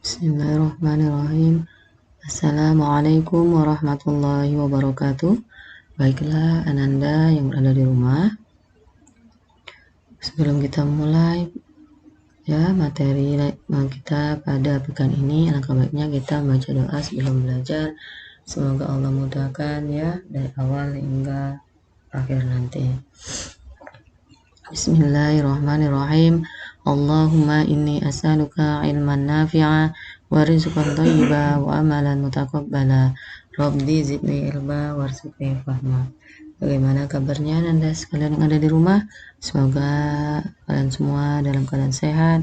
Bismillahirrahmanirrahim. Assalamualaikum warahmatullahi wabarakatuh. Baiklah Ananda yang berada di rumah, sebelum kita mulai ya materi kita pada pekan ini, alangkah baiknya kita baca doa sebelum belajar. Semoga Allah mudahkan ya dari awal hingga akhir nanti. Bismillahirrahmanirrahim. Allahumma inni as'aluka ilman nafi'a wa rizqan thayyiba wa amalan mutaqabbala. Rabbi zidni ilma warzuqni fahma. Bagaimana kabarnya Anda sekalian yang ada di rumah? Semoga kalian semua dalam keadaan sehat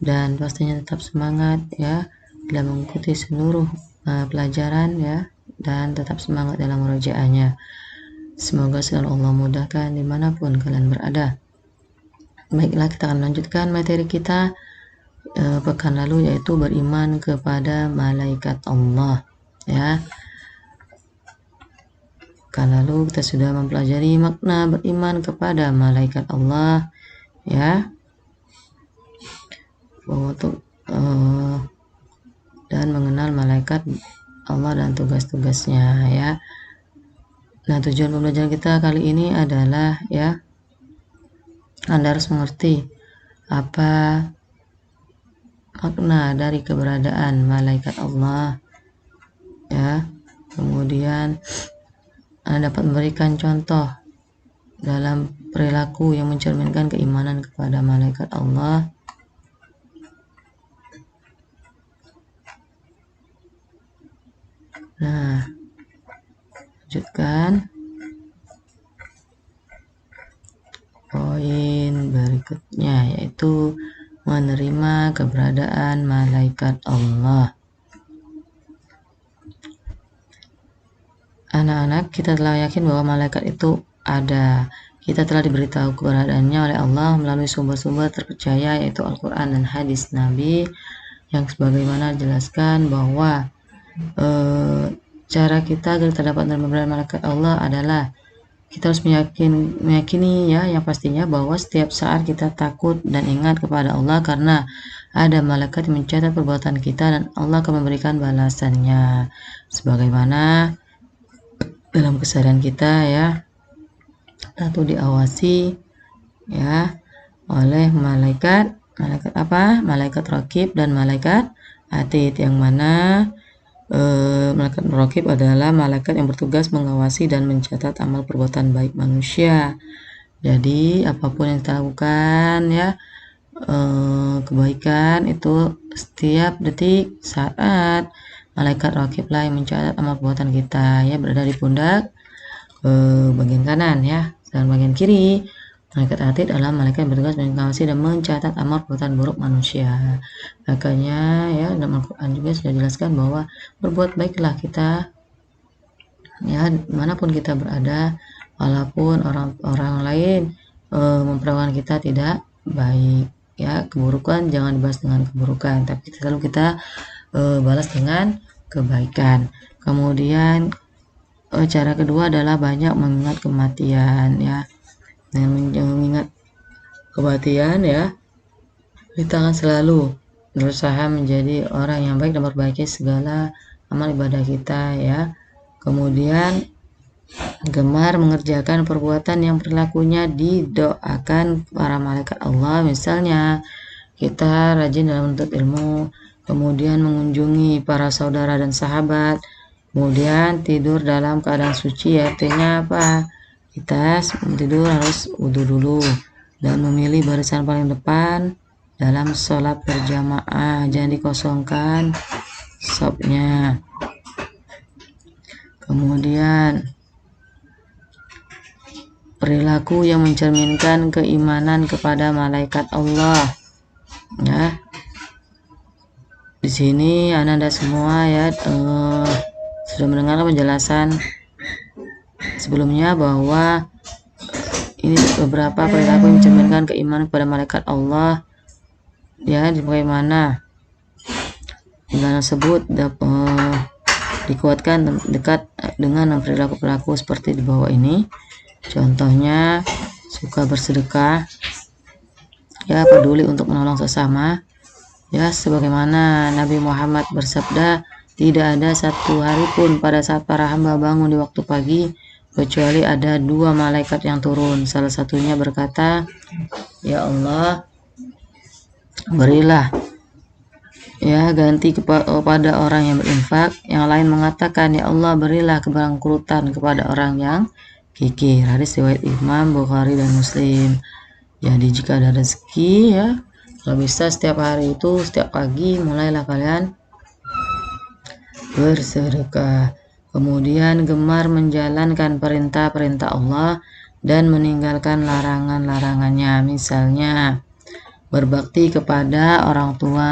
dan pastinya tetap semangat ya dalam mengikuti seluruh pelajaran ya, dan tetap semangat dalam murojaahnya. Semoga selalu Allah mudahkan dimanapun kalian berada. Baiklah, kita akan melanjutkan materi kita pekan lalu, yaitu beriman kepada malaikat Allah ya. Pekan lalu kita sudah mempelajari makna beriman kepada malaikat Allah ya, untuk dan mengenal malaikat Allah dan tugas-tugasnya ya. Nah, tujuan pembelajaran kita kali ini adalah ya, Anda harus mengerti apa makna dari keberadaan malaikat Allah ya. Kemudian Anda dapat memberikan contoh dalam perilaku yang mencerminkan keimanan kepada malaikat Allah. Nah, lanjutkan poin berikutnya, yaitu menerima keberadaan malaikat Allah. Anak-anak, kita telah yakin bahwa malaikat itu ada. Kita telah diberitahu keberadaannya oleh Allah melalui sumber-sumber terpercaya, yaitu Al-Quran dan hadis Nabi, yang sebagaimana dijelaskan bahwa cara kita agar terdapat dalam keberadaan malaikat Allah adalah kita harus meyakini ya, yang pastinya bahwa setiap saat kita takut dan ingat kepada Allah, karena ada malaikat yang mencatat perbuatan kita dan Allah akan memberikan balasannya sebagaimana dalam keseharian kita ya. Tentu diawasi ya oleh malaikat apa? Malaikat Raqib dan malaikat Atid, yang mana malaikat Raqib adalah malaikat yang bertugas mengawasi dan mencatat amal perbuatan baik manusia. Jadi apapun yang kita lakukan ya, kebaikan itu setiap detik saat, malaikat Raqib lah yang mencatat amal perbuatan kita ya, berada di pundak bagian kanan ya, dan bagian kiri malaikat Atid adalah malaikat yang bertugas mengawasi dan mencatat amal perbuatan buruk manusia. Makanya ya, dalam Al-Quran juga sudah dijelaskan bahwa berbuat baiklah kita ya, dimanapun kita berada, walaupun orang lain memperlakukan kita tidak baik ya. Keburukan jangan dibahas dengan keburukan, tapi selalu kita balas dengan kebaikan. Kemudian cara kedua adalah banyak mengingat kematian ya. Dengan mengingat kematian ya, kita akan selalu berusaha menjadi orang yang baik dan memperbaiki segala amal ibadah kita ya. Kemudian gemar mengerjakan perbuatan yang perilakunya didoakan para malaikat Allah. Misalnya kita rajin dalam menuntut ilmu, kemudian mengunjungi para saudara dan sahabat, kemudian tidur dalam keadaan suci. Artinya apa? Kita sebelum tidur harus wudhu dulu dan memilih barisan paling depan dalam sholat berjamaah, jangan dikosongkan shofnya. Kemudian perilaku yang mencerminkan keimanan kepada malaikat Allah ya. Di sini Anda semua ya sudah mendengar penjelasan sebelumnya bahwa ini beberapa perilaku yang mencerminkan keimanan kepada malaikat Allah ya, bagaimana iman tersebut dikuatkan dekat dengan perilaku-perilaku seperti di bawah ini. Contohnya suka bersedekah ya, peduli untuk menolong sesama Ya, sebagaimana Nabi Muhammad bersabda, tidak ada satu hari pun pada saat para hamba bangun di waktu pagi kecuali ada 2 malaikat yang turun. Salah satunya berkata, ya Allah, berilah ya ganti kepada orang yang berinfak. Yang lain mengatakan, ya Allah, berilah kebangkrutan kepada orang yang kikir. Hadis riwayat Imam Bukhari dan Muslim. Jadi jika ada rezeki ya, kalau bisa setiap hari itu, setiap pagi mulailah kalian bersedekah. Kemudian gemar menjalankan perintah-perintah Allah dan meninggalkan larangan-larangannya. Misalnya berbakti kepada orang tua,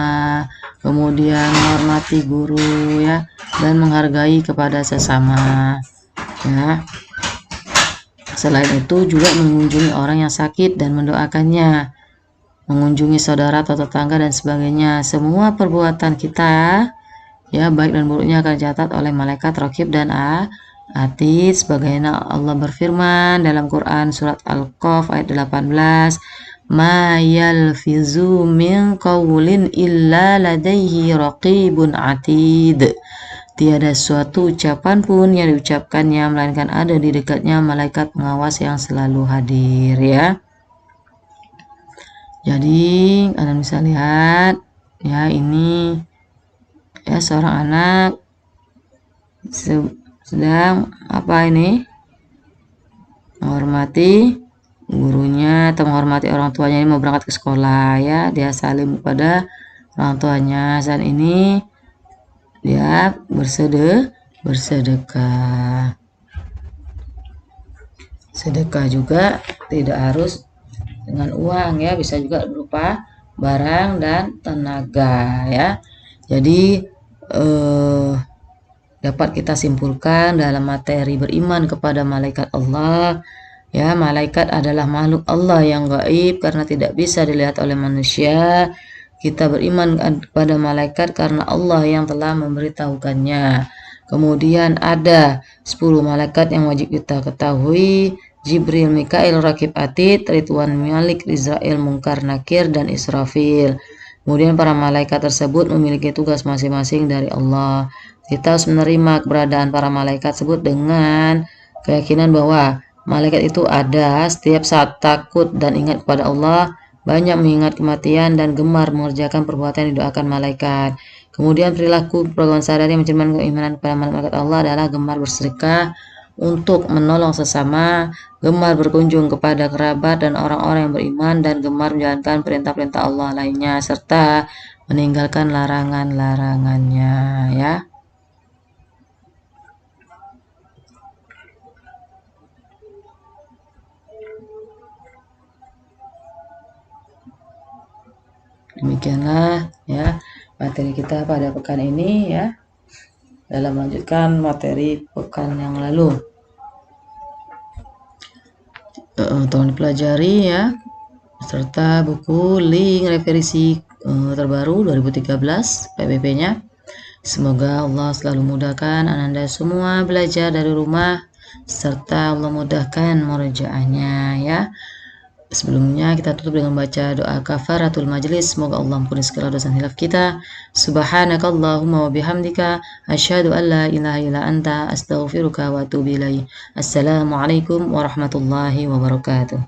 kemudian menghormati guru ya, dan menghargai kepada sesama ya. Selain itu juga mengunjungi orang yang sakit dan mendoakannya, mengunjungi saudara atau tetangga dan sebagainya. Semua perbuatan kita ya, baik dan buruknya akan dicatat oleh malaikat raqib dan atid. Sebagaimana Allah berfirman dalam Quran surat Al-Qaf ayat 18, ma yalfizu min qawlin illa ladaihi raqibun atid. Tiada suatu ucapan pun yang diucapkannya melainkan ada di dekatnya malaikat pengawas yang selalu hadir ya. Jadi kalian bisa lihat ya, ini ya seorang anak sedang apa ini, menghormati gurunya atau menghormati orang tuanya. Ini mau berangkat ke sekolah ya, dia salim kepada orang tuanya. Saat ini dia bersedekah. Sedekah juga tidak harus dengan uang ya, bisa juga berupa barang dan tenaga ya. Jadi dapat kita simpulkan dalam materi beriman kepada malaikat Allah ya, malaikat adalah makhluk Allah yang gaib karena tidak bisa dilihat oleh manusia. Kita beriman kepada malaikat karena Allah yang telah memberitahukannya. Kemudian ada 10 malaikat yang wajib kita ketahui: Jibril, Mikail, Raqib, Atid, Ridwan, Malik, Israel, Munkar, Nakir, dan Israfil. Kemudian para malaikat tersebut memiliki tugas masing-masing dari Allah. Kita harus menerima keberadaan para malaikat tersebut dengan keyakinan bahwa malaikat itu ada setiap saat, takut dan ingat kepada Allah, banyak mengingat kematian, dan gemar mengerjakan perbuatan yang didoakan malaikat. Kemudian perilaku pergaulan sehari-hari yang mencerminkan keimanan kepada malaikat Allah adalah gemar bersedekah untuk menolong sesama, gemar berkunjung kepada kerabat dan orang-orang yang beriman, dan gemar menjalankan perintah-perintah Allah lainnya, serta meninggalkan larangan-larangannya ya. Demikianlah ya materi kita pada pekan ini ya, dalam melanjutkan materi pekan yang lalu. Tolong dipelajari ya, serta buku link referensi terbaru 2013 PBB-nya. Semoga Allah selalu mudahkan Ananda semua belajar dari rumah, serta Allah mudahkan murojaahnya ya. Sebelumnya kita tutup dengan baca doa kafaratul majlis. Semoga Allah ampuni segala dosa dan hilaf kita. Subhanakallahumma wa bihamdika asyhadu an la ilaha illa anta astaghfiruka wa atubu ilaik. Assalamualaikum warahmatullahi wabarakatuh.